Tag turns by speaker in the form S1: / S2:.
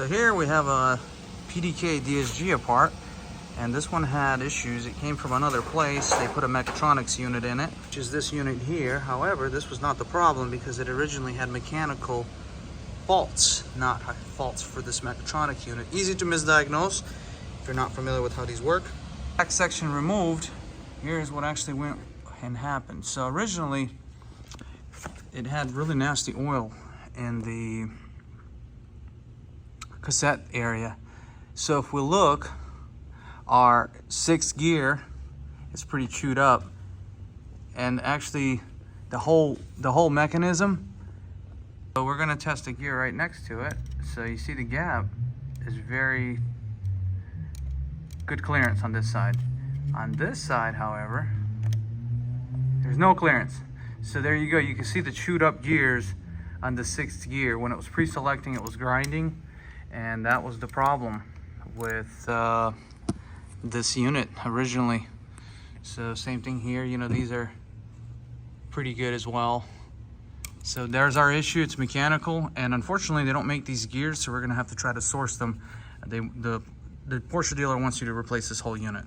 S1: So here we have a PDK DSG apart, and this one had issues. It came from another place. They put a mechatronics unit in it, which is this unit here. However, this was not the problem because it originally had mechanical faults, not faults for this mechatronic unit. Easy to misdiagnose if you're not familiar with how these work. Back section removed. Here's what actually went and happened. So originally it had really nasty oil in the cassette area. So if we look, our 6th gear is pretty chewed up, and actually the whole mechanism. So we're gonna test the gear right next to it. So you see the gap is very good clearance on this side. On this side, however, there's no clearance. So there you go. You can see the chewed up gears on the 6th gear. When it was pre-selecting, it was grinding, and that was the problem with this unit originally. So same thing here. You know, these are pretty good as well. So there's our issue. It's mechanical, and unfortunately they don't make these gears, so we're gonna have to try to source them. The Porsche dealer wants you to replace this whole unit.